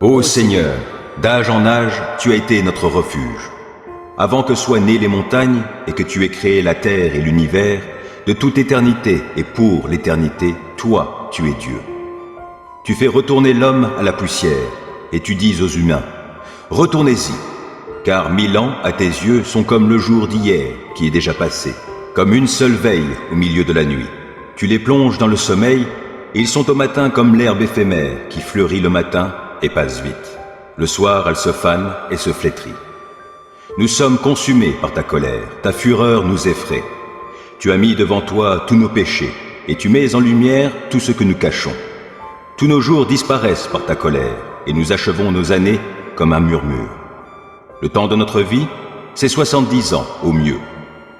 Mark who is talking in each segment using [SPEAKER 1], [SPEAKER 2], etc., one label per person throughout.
[SPEAKER 1] Ô Seigneur, d'âge en âge, tu as été notre refuge. Avant que soient nées les montagnes et que tu aies créé la terre et l'univers, de toute éternité et pour l'éternité, toi, tu es Dieu. Tu fais retourner l'homme à la poussière et tu dis aux humains, retournez-y, car 1000 ans à tes yeux sont comme le jour d'hier qui est déjà passé, comme une seule veille au milieu de la nuit. Tu les plonges dans le sommeil et ils sont au matin comme l'herbe éphémère qui fleurit le matin et passe vite. Le soir, elle se fane et se flétrit. Nous sommes consumés par ta colère, ta fureur nous effraie. Tu as mis devant toi tous nos péchés et tu mets en lumière tout ce que nous cachons. Tous nos jours disparaissent par ta colère et nous achevons nos années comme un murmure. Le temps de notre vie, c'est 70 ans au mieux,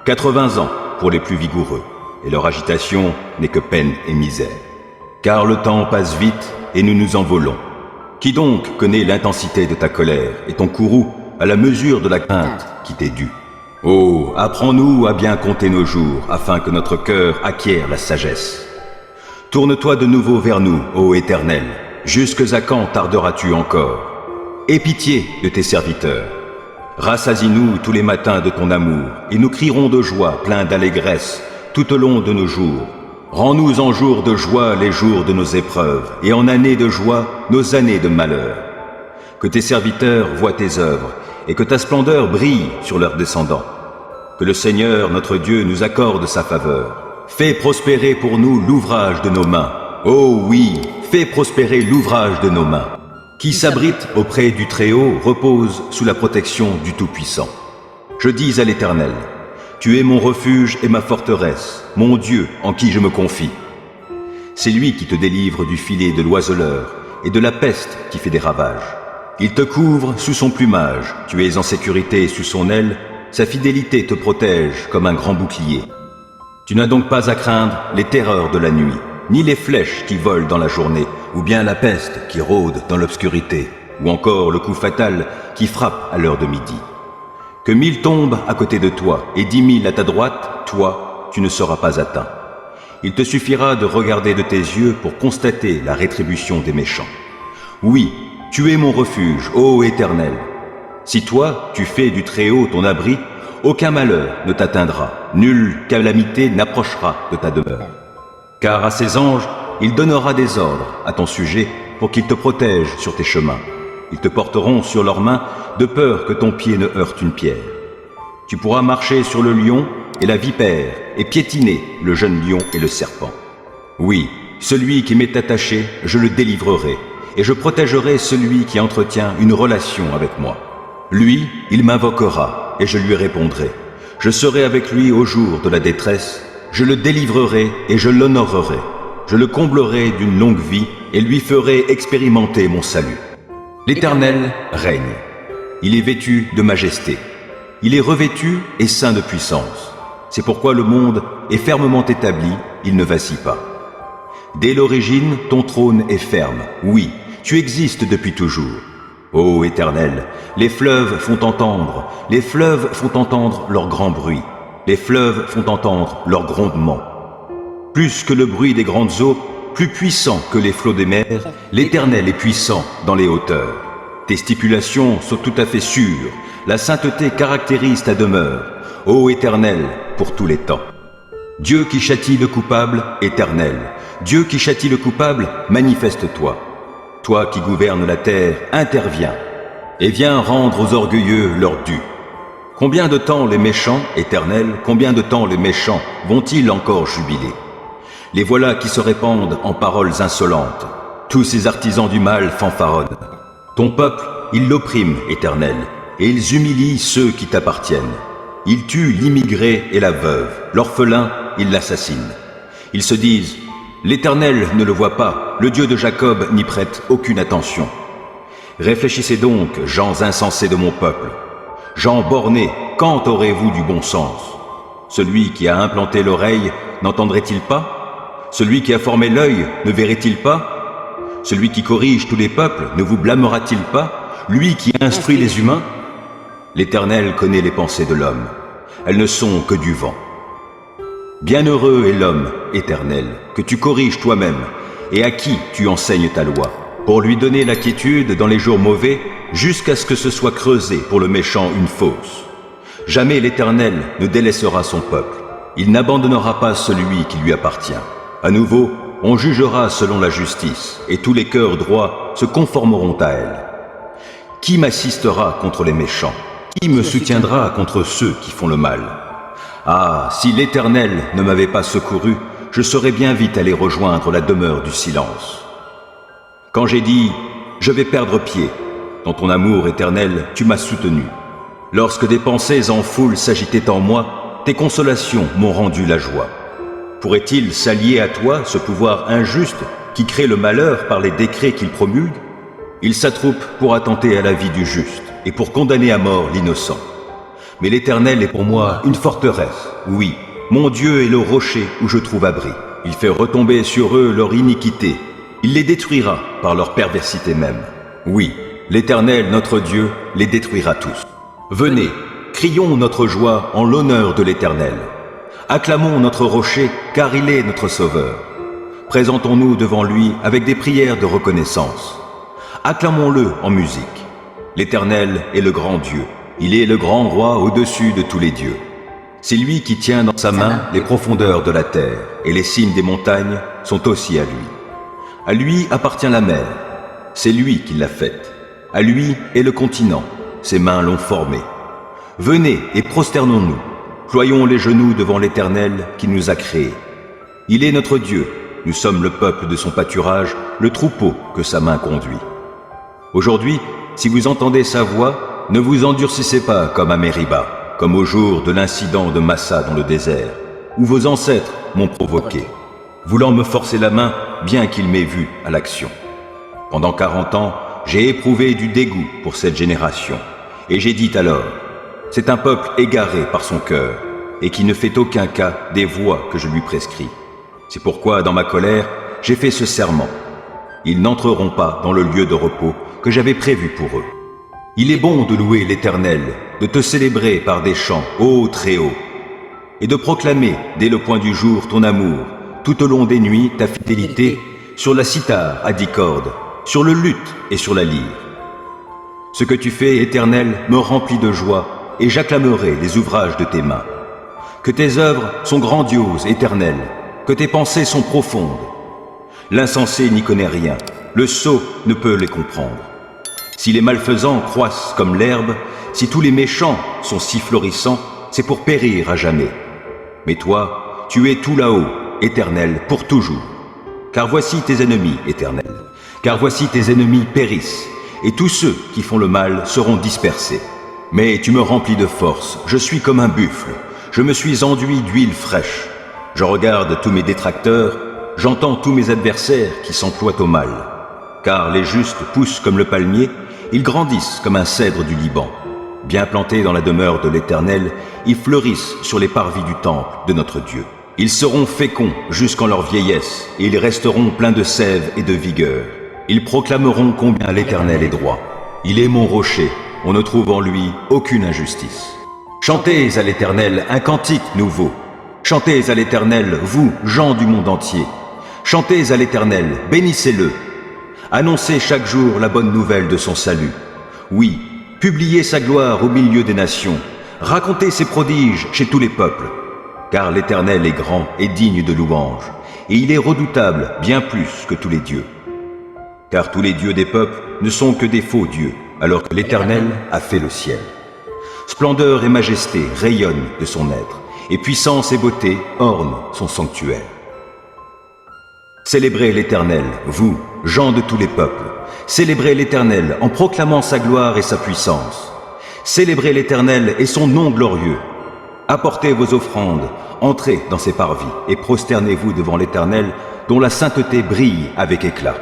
[SPEAKER 1] 80 ans pour les plus vigoureux, et leur agitation n'est que peine et misère. Car le temps passe vite et nous nous envolons. Qui donc connaît l'intensité de ta colère et ton courroux à la mesure de la crainte qui t'est due? Oh, apprends-nous à bien compter nos jours, afin que notre cœur acquiert la sagesse. Tourne-toi de nouveau vers nous, ô Éternel. Jusque à quand tarderas-tu encore? Aie pitié de tes serviteurs. Rassasie-nous tous les matins de ton amour, et nous crierons de joie, pleins d'allégresse, tout au long de nos jours. Rends-nous en jours de joie les jours de nos épreuves, et en années de joie nos années de malheur. Que tes serviteurs voient tes œuvres, et que ta splendeur brille sur leurs descendants. Que le Seigneur, notre Dieu, nous accorde sa faveur. Fais prospérer pour nous l'ouvrage de nos mains. Oh oui, fais prospérer l'ouvrage de nos mains. Qui s'abrite auprès du Très-Haut repose sous la protection du Tout-Puissant. Je dis à l'Éternel, tu es mon refuge et ma forteresse, mon Dieu en qui je me confie. C'est lui qui te délivre du filet de l'oiseleur et de la peste qui fait des ravages. Il te couvre sous son plumage, tu es en sécurité sous son aile, sa fidélité te protège comme un grand bouclier. Tu n'as donc pas à craindre les terreurs de la nuit, ni les flèches qui volent dans la journée, ou bien la peste qui rôde dans l'obscurité, ou encore le coup fatal qui frappe à l'heure de midi. Que 1000 tombent à côté de toi et 10 000 à ta droite, toi, tu ne seras pas atteint. Il te suffira de regarder de tes yeux pour constater la rétribution des méchants. Oui, tu es mon refuge, ô Éternel. Si toi, tu fais du Très-Haut ton abri, aucun malheur ne t'atteindra, nulle calamité n'approchera de ta demeure. Car à ses anges, il donnera des ordres à ton sujet pour qu'ils te protègent sur tes chemins. Ils te porteront sur leurs mains de peur que ton pied ne heurte une pierre. Tu pourras marcher sur le lion et la vipère et piétiner le jeune lion et le serpent. Oui, celui qui m'est attaché, je le délivrerai et je protégerai celui qui entretient une relation avec moi. Lui, il m'invoquera et je lui répondrai. Je serai avec lui au jour de la détresse, je le délivrerai et je l'honorerai. Je le comblerai d'une longue vie et lui ferai expérimenter mon salut. L'Éternel règne. Il est vêtu de majesté. Il est revêtu et ceint de puissance. C'est pourquoi le monde est fermement établi, il ne vacille pas. Dès l'origine, ton trône est ferme. Oui, tu existes depuis toujours. Ô Éternel, les fleuves font entendre leur grand bruit. Les fleuves font entendre leur grondement. Plus que le bruit des grandes eaux, plus puissant que les flots des mers, l'Éternel est puissant dans les hauteurs. Tes stipulations sont tout à fait sûres, la sainteté caractérise ta demeure, ô Éternel, pour tous les temps. Dieu qui châtie le coupable, Éternel, Dieu qui châtie le coupable, manifeste-toi. Toi qui gouvernes la terre, interviens, et viens rendre aux orgueilleux leur dû. Combien de temps les méchants, Éternel, combien de temps les méchants vont-ils encore jubiler? Les voilà qui se répandent en paroles insolentes. Tous ces artisans du mal fanfaronnent. Ton peuple, ils l'oppriment, Éternel, et ils humilient ceux qui t'appartiennent. Ils tuent l'immigré et la veuve, l'orphelin, ils l'assassinent. Ils se disent, l'Éternel ne le voit pas, le Dieu de Jacob n'y prête aucune attention. Réfléchissez donc, gens insensés de mon peuple. Gens bornés, quand aurez-vous du bon sens? Celui qui a implanté l'oreille, n'entendrait-il pas? Celui qui a formé l'œil, ne verrait-il pas? Celui qui corrige tous les peuples, ne vous blâmera-t-il pas? Lui qui instruit les humains? L'Éternel connaît les pensées de l'homme. Elles ne sont que du vent. Bienheureux est l'homme, Éternel, que tu corriges toi-même, et à qui tu enseignes ta loi, pour lui donner la quiétude dans les jours mauvais, jusqu'à ce que ce soit creusé pour le méchant une fosse. Jamais l'Éternel ne délaissera son peuple. Il n'abandonnera pas celui qui lui appartient. À nouveau, on jugera selon la justice, et tous les cœurs droits se conformeront à elle. Qui m'assistera contre les méchants? Qui me soutiendra contre ceux qui font le mal? Ah, si l'Éternel ne m'avait pas secouru, je serais bien vite allé rejoindre la demeure du silence. Quand j'ai dit « Je vais perdre pied », dans ton amour éternel, tu m'as soutenu. Lorsque des pensées en foule s'agitaient en moi, tes consolations m'ont rendu la joie. Pourrait-il s'allier à toi ce pouvoir injuste qui crée le malheur par les décrets qu'il promulgue? Il s'attroupe pour attenter à la vie du juste et pour condamner à mort l'innocent. Mais l'Éternel est pour moi une forteresse, oui, mon Dieu est le rocher où je trouve abri. Il fait retomber sur eux leur iniquité. Il les détruira par leur perversité même. Oui, l'Éternel, notre Dieu, les détruira tous. Venez, crions notre joie en l'honneur de l'Éternel. Acclamons notre rocher, car il est notre sauveur. Présentons-nous devant lui avec des prières de reconnaissance. Acclamons-le en musique. L'Éternel est le grand Dieu. Il est le grand roi au-dessus de tous les dieux. C'est lui qui tient dans sa main les profondeurs de la terre, et les cimes des montagnes sont aussi à lui. À lui appartient la mer, c'est lui qui l'a faite. À lui est le continent, ses mains l'ont formé. Venez et prosternons-nous, ployons les genoux devant l'Éternel qui nous a créés. Il est notre Dieu, nous sommes le peuple de son pâturage, le troupeau que sa main conduit. Aujourd'hui, si vous entendez sa voix, ne vous endurcissez pas comme à Mériba, comme au jour de l'incident de Massa dans le désert, où vos ancêtres m'ont provoqué, voulant me forcer la main, bien qu'ils m'aient vu à l'action. Pendant 40 ans, j'ai éprouvé du dégoût pour cette génération, et j'ai dit alors, c'est un peuple égaré par son cœur, et qui ne fait aucun cas des voies que je lui prescris. C'est pourquoi, dans ma colère, j'ai fait ce serment. Ils n'entreront pas dans le lieu de repos que j'avais prévu pour eux. Il est bon de louer l'Éternel, de te célébrer par des chants, ô très haut, et de proclamer dès le point du jour ton amour, tout au long des nuits ta fidélité, sur la cithare à 10 cordes, sur le luth et sur la lyre. Ce que tu fais, Éternel, me remplit de joie, et j'acclamerai les ouvrages de tes mains. Que tes œuvres sont grandioses, Éternel, que tes pensées sont profondes. L'insensé n'y connaît rien, le sot ne peut les comprendre. Si les malfaisants croissent comme l'herbe, si tous les méchants sont si florissants, c'est pour périr à jamais. Mais toi, tu es tout là-haut, Éternel, pour toujours. Car voici tes ennemis, Éternel, car voici tes ennemis périssent, et tous ceux qui font le mal seront dispersés. Mais tu me remplis de force, je suis comme un buffle, je me suis enduit d'huile fraîche. Je regarde tous mes détracteurs, j'entends tous mes adversaires qui s'emploient au mal. Car les justes poussent comme le palmier, ils grandissent comme un cèdre du Liban. Bien plantés dans la demeure de l'Éternel, ils fleurissent sur les parvis du temple de notre Dieu. Ils seront féconds jusqu'en leur vieillesse, et ils resteront pleins de sève et de vigueur. Ils proclameront combien l'Éternel est droit. Il est mon rocher, on ne trouve en lui aucune injustice. Chantez à l'Éternel un cantique nouveau. Chantez à l'Éternel, vous, gens du monde entier. Chantez à l'Éternel, bénissez-le. Annoncez chaque jour la bonne nouvelle de son salut. Oui, publiez sa gloire au milieu des nations. Racontez ses prodiges chez tous les peuples. Car l'Éternel est grand et digne de louange, et il est redoutable bien plus que tous les dieux. Car tous les dieux des peuples ne sont que des faux dieux, alors que l'Éternel a fait le ciel. Splendeur et majesté rayonnent de son être, et puissance et beauté ornent son sanctuaire. Célébrez l'Éternel, vous, gens de tous les peuples. Célébrez l'Éternel en proclamant sa gloire et sa puissance. Célébrez l'Éternel et son nom glorieux. Apportez vos offrandes, entrez dans ses parvis et prosternez-vous devant l'Éternel, dont la sainteté brille avec éclat.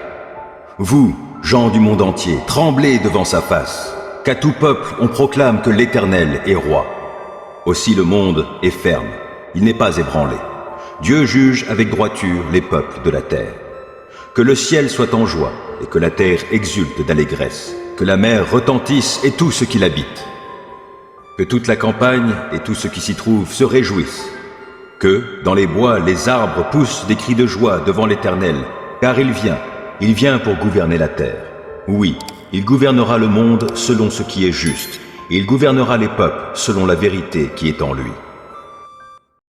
[SPEAKER 1] Vous, gens du monde entier, tremblez devant sa face, qu'à tout peuple on proclame que l'Éternel est roi. Aussi le monde est ferme, il n'est pas ébranlé. Dieu juge avec droiture les peuples de la terre. Que le ciel soit en joie et que la terre exulte d'allégresse, que la mer retentisse et tout ce qui l'habite. Que toute la campagne et tout ce qui s'y trouve se réjouissent. Que, dans les bois, les arbres poussent des cris de joie devant l'Éternel, car il vient, Il vient pour gouverner la terre. Oui, il gouvernera le monde selon ce qui est juste, et il gouvernera les peuples selon la vérité qui est en lui.